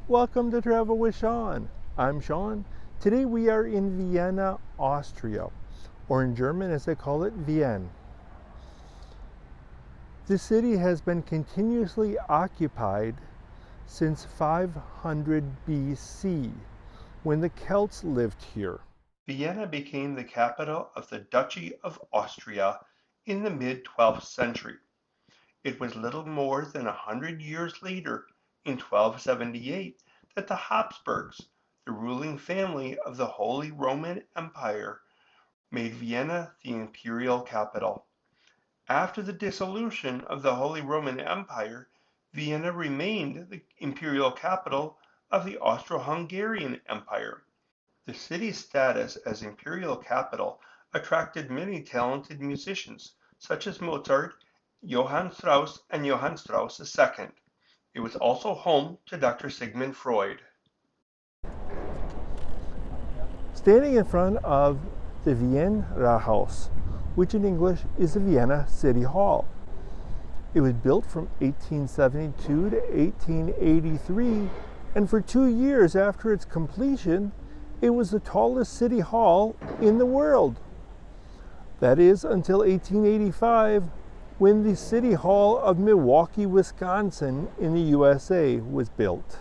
Welcome to Travel with Sean. I'm Sean. Today we are in Vienna, Austria, or in German as they call it, Vienna. This city has been continuously occupied since 500 BC, when the Celts lived here. Vienna became the capital of the Duchy of Austria in the mid-12th century. It was little more than 100 years later, in 1278, that the Habsburgs, the ruling family of the Holy Roman Empire, made Vienna the imperial capital. After the dissolution of the Holy Roman Empire, Vienna remained the imperial capital of the Austro-Hungarian Empire. The city's status as imperial capital attracted many talented musicians, such as Mozart, Johann Strauss, and Johann Strauss II. It was also home to Dr. Sigmund Freud. Standing in front of the Vienna Rathaus, which in English is the Vienna City Hall. It was built from 1872 to 1883, and for 2 years after its completion, it was the tallest city hall in the world. That is until 1885, when the City Hall of Milwaukee, Wisconsin in the USA was built.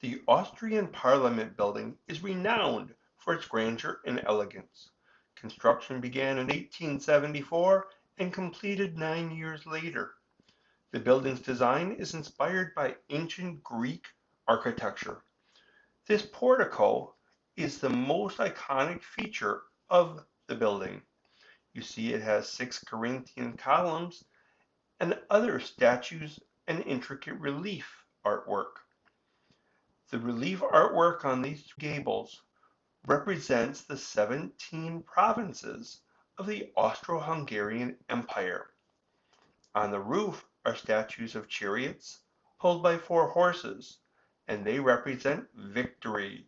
The Austrian Parliament building is renowned for its grandeur and elegance. Construction began in 1874 and completed 9 years later. The building's design is inspired by ancient Greek architecture. This portico is the most iconic feature of the building. You see it has 6 Corinthian columns and other statues and intricate relief artwork. The relief artwork on these gables represents the 17 provinces of the Austro-Hungarian Empire. On the roof are statues of chariots pulled by 4 horses, and they represent victory.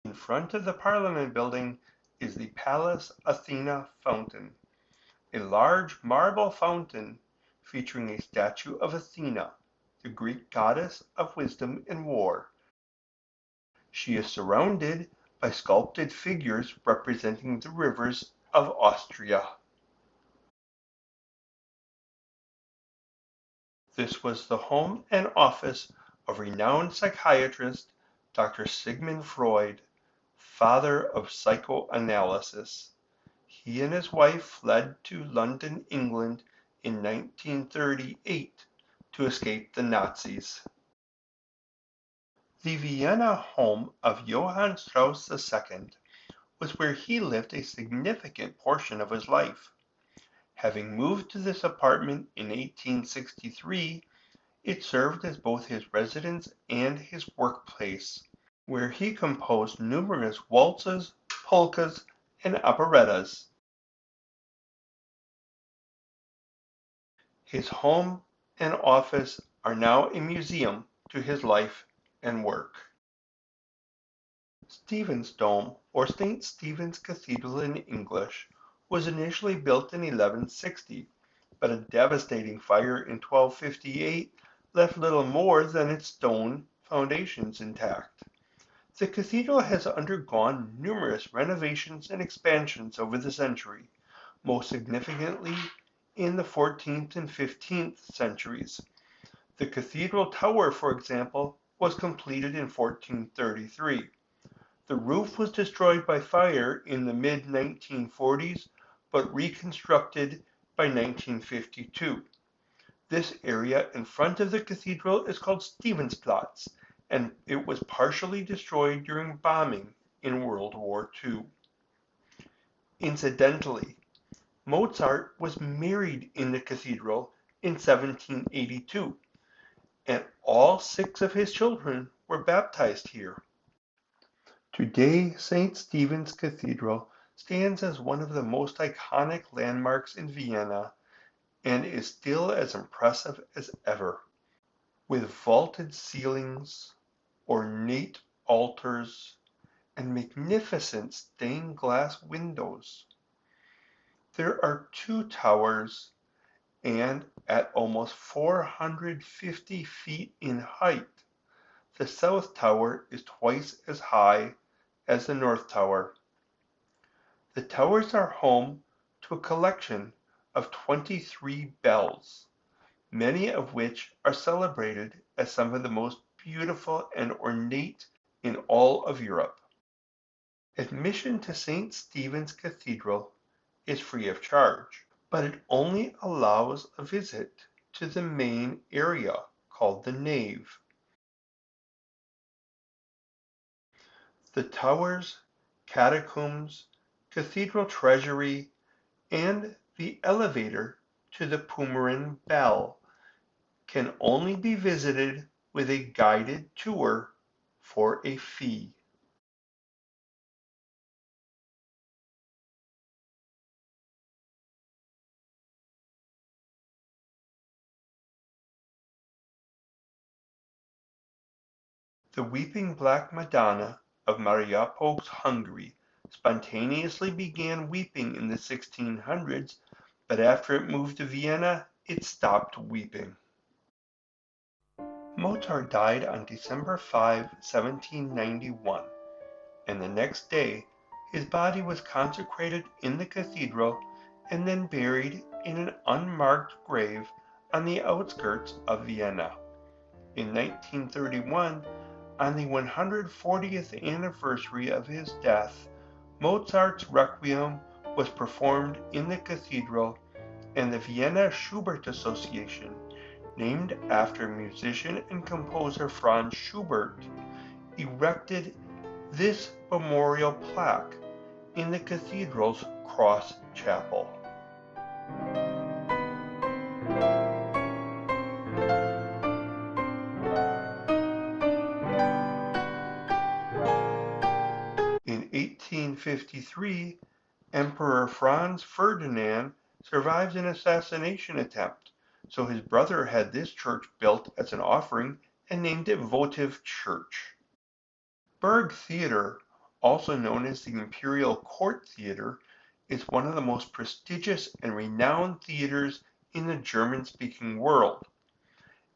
In front of the Parliament building is the Palace Athena fountain, a large marble fountain featuring a statue of Athena, the Greek goddess of wisdom and war. She is surrounded by sculpted figures representing the rivers of Austria. This was the home and office of renowned psychiatrist Dr. Sigmund Freud, father of psychoanalysis. He and his wife fled to London, England in 1938 to escape the Nazis. The Vienna home of Johann Strauss II was where he lived a significant portion of his life. Having moved to this apartment in 1863, it served as both his residence and his workplace, where he composed numerous waltzes, polkas, and operettas. His home and office are now a museum to his life and work. Stephen's Dome, or St. Stephen's Cathedral in English, was initially built in 1160, but a devastating fire in 1258 left little more than its stone foundations intact. The cathedral has undergone numerous renovations and expansions over the century, most significantly in the 14th and 15th centuries. The cathedral tower, for example, was completed in 1433. The roof was destroyed by fire in the mid-1940s, but reconstructed by 1952. This area in front of the cathedral is called Stephensplatz, and it was partially destroyed during bombing in World War II. Incidentally, Mozart was married in the cathedral in 1782, and all 6 of his children were baptized here. Today, St. Stephen's Cathedral stands as one of the most iconic landmarks in Vienna and is still as impressive as ever. with vaulted ceilings, ornate altars, and magnificent stained glass windows. There are two towers, and at almost 450 feet in height, the south tower is twice as high as the north tower. The towers are home to a collection of 23 bells, many of which are celebrated as some of the most beautiful and ornate in all of Europe. Admission to St. Stephen's Cathedral is free of charge, but it only allows a visit to the main area called the nave. The towers, catacombs, cathedral treasury, and the elevator to the Pummerin Bell can only be visited with a guided tour for a fee. The Weeping Black Madonna of Mariupol's Hungary spontaneously began weeping in the 1600s, but after it moved to Vienna, it stopped weeping. Mozart died on December 5, 1791, and the next day his body was consecrated in the cathedral and then buried in an unmarked grave on the outskirts of Vienna. In 1931, on the 140th anniversary of his death, Mozart's Requiem was performed in the cathedral, and the Vienna Schubert Association, named after musician and composer Franz Schubert, erected this memorial plaque in the cathedral's cross chapel. In 1853, Emperor Franz Ferdinand survived an assassination attempt, so his brother had this church built as an offering and named it Votive Church. Burg Theater, also known as the Imperial Court Theater, is one of the most prestigious and renowned theaters in the German-speaking world,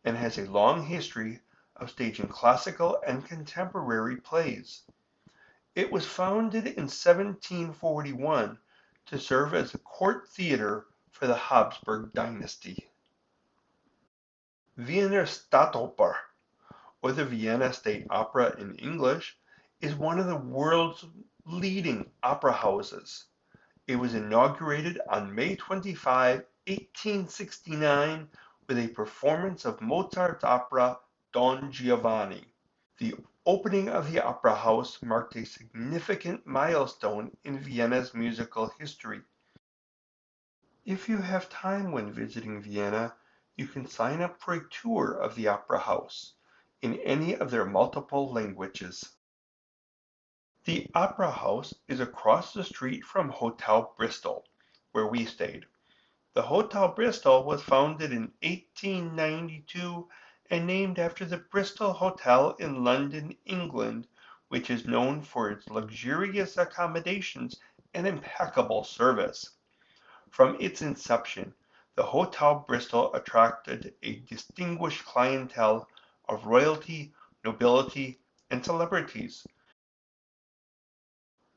and has a long history of staging classical and contemporary plays. It was founded in 1741 to serve as a court theater for the Habsburg dynasty. Wiener Staatsoper, or the Vienna State Opera in English, is one of the world's leading opera houses. It was inaugurated on May 25, 1869, with a performance of Mozart's opera Don Giovanni. The opening of the opera house marked a significant milestone in Vienna's musical history. If you have time when visiting Vienna, you can sign up for a tour of the opera house in any of their multiple languages. The opera house is across the street from Hotel Bristol, where we stayed. The Hotel Bristol was founded in 1892 and named after the Bristol Hotel in London, England, which is known for its luxurious accommodations and impeccable service. From its inception, the Hotel Bristol attracted a distinguished clientele of royalty, nobility, and celebrities,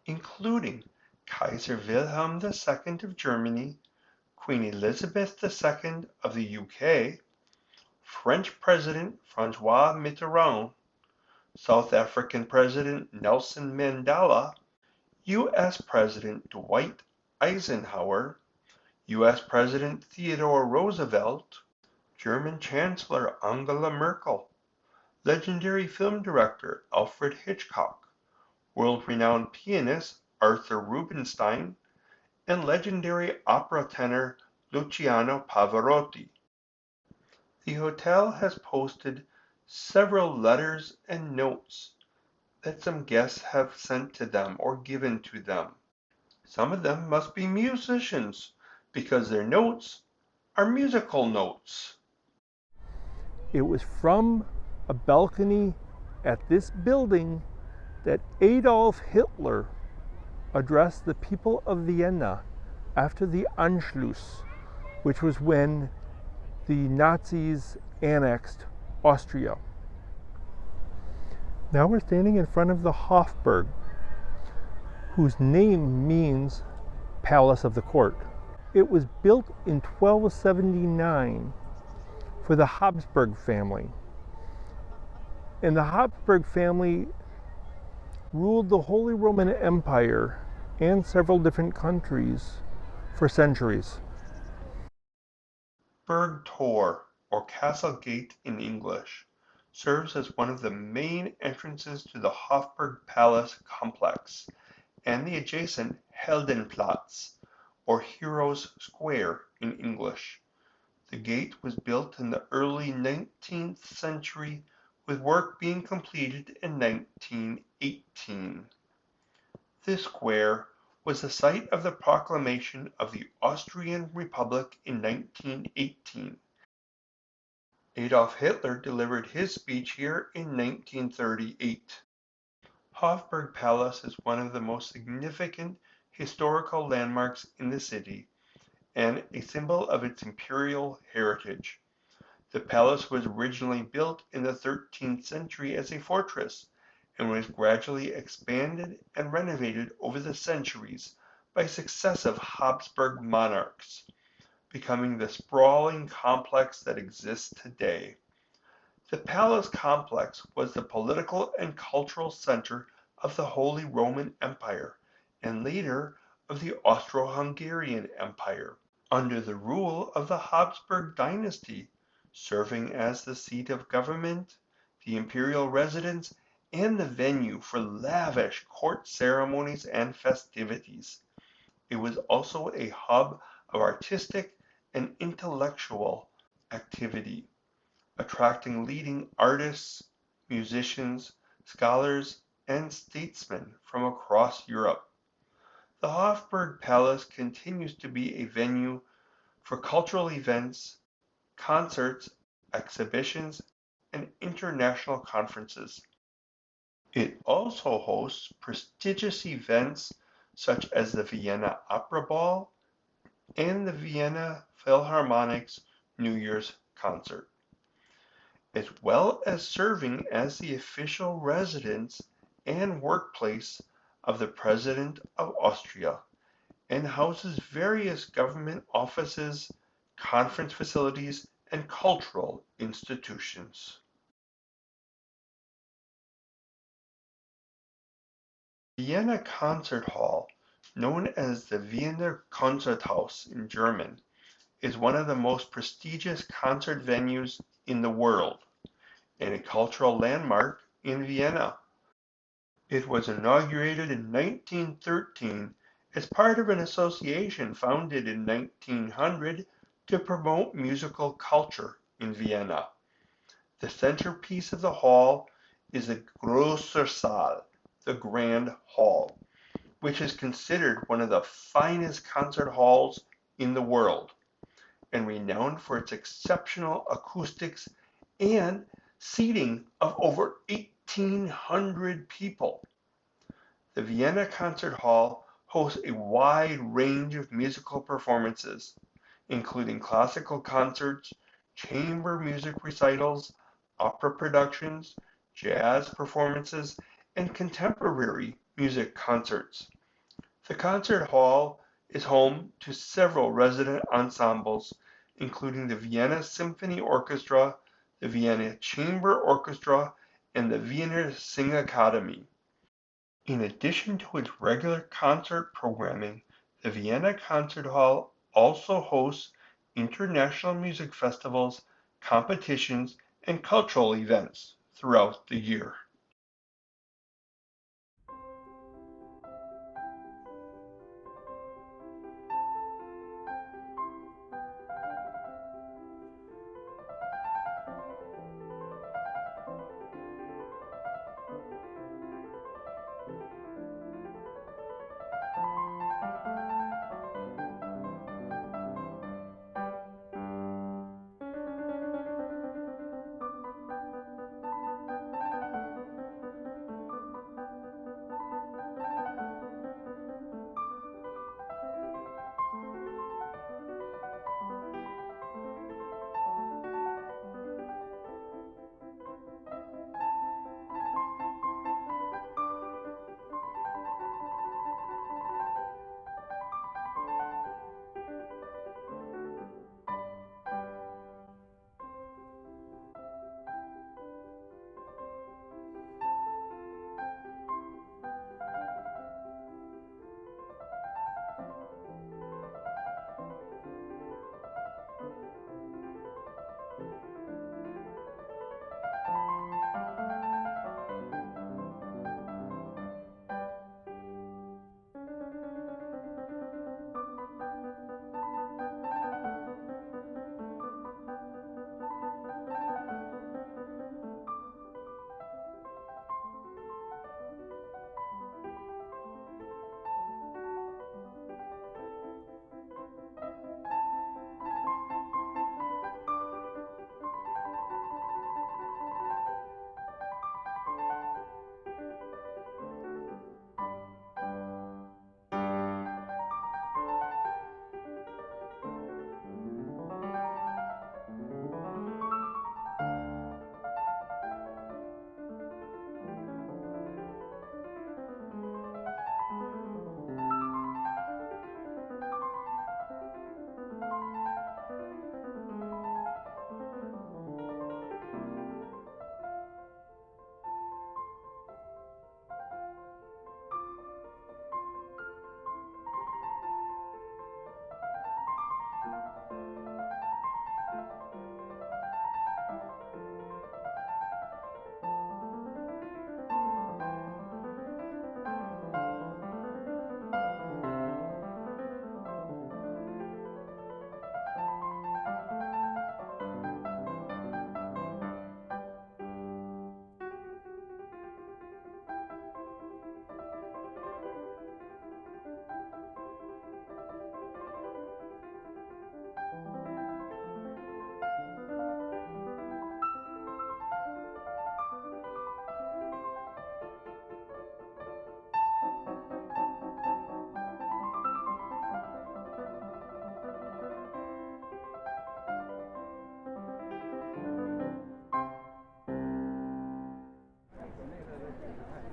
including Kaiser Wilhelm II of Germany, Queen Elizabeth II of the UK, French President François Mitterrand, South African President Nelson Mandela, U.S. President Dwight Eisenhower, U.S. President Theodore Roosevelt, German Chancellor Angela Merkel, legendary film director Alfred Hitchcock, world-renowned pianist Arthur Rubinstein, and legendary opera tenor Luciano Pavarotti. The hotel has posted several letters and notes that some guests have sent to them or given to them. Some of them must be musicians because their notes are musical notes. It was from a balcony at this building that Adolf Hitler addressed the people of Vienna after the Anschluss, which was when the Nazis annexed Austria. Now we're standing in front of the Hofburg, whose name means Palace of the Court. It was built in 1279 for the Habsburg family. And the Habsburg family ruled the Holy Roman Empire and several different countries for centuries. Burg Tor, or Castle Gate in English, serves as one of the main entrances to the Hofburg Palace complex and the adjacent Heldenplatz, or Heroes Square in English. The gate was built in the early 19th century, with work being completed in 1918. This square was the site of the proclamation of the Austrian Republic in 1918. Adolf Hitler delivered his speech here in 1938. Hofburg Palace is one of the most significant historical landmarks in the city and a symbol of its imperial heritage. The palace was originally built in the 13th century as a fortress and was gradually expanded and renovated over the centuries by successive Habsburg monarchs, becoming the sprawling complex that exists today. The palace complex was the political and cultural center of the Holy Roman Empire and later of the Austro-Hungarian Empire, under the rule of the Habsburg dynasty, serving as the seat of government, the imperial residence, and the venue for lavish court ceremonies and festivities. It was also a hub of artistic and intellectual activity, attracting leading artists, musicians, scholars, and statesmen from across Europe. The Hofburg Palace continues to be a venue for cultural events, concerts, exhibitions, and international conferences. It also hosts prestigious events such as the Vienna Opera Ball and the Vienna Philharmonic's New Year's concert, as well as serving as the official residence and workplace of the President of Austria, and houses various government offices, conference facilities, and cultural institutions. Vienna Concert Hall, known as the Wiener Konzerthaus in German, is one of the most prestigious concert venues in the world and a cultural landmark in Vienna. It was inaugurated in 1913 as part of an association founded in 1900 to promote musical culture in Vienna. The centerpiece of the hall is the Großer Saal, the Grand Hall, which is considered one of the finest concert halls in the world and renowned for its exceptional acoustics and seating of over 1,800 people. The Vienna Concert Hall hosts a wide range of musical performances, including classical concerts, chamber music recitals, opera productions, jazz performances, and contemporary music concerts. The concert hall is home to several resident ensembles, including the Vienna Symphony Orchestra, the Vienna Chamber Orchestra, and the Wiener Singakademie. In addition to its regular concert programming, the Vienna Concert Hall also hosts international music festivals, competitions, and cultural events throughout the year.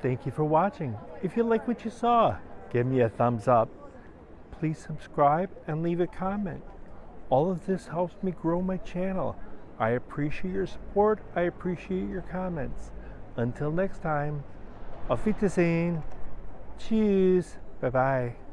Thank you for watching. If you like what you saw, give me a thumbs up. Please subscribe and leave a comment. All of this helps me grow my channel. I appreciate your support. I appreciate your comments. Until next time, auf Wiedersehen. Tschüss. Bye-bye.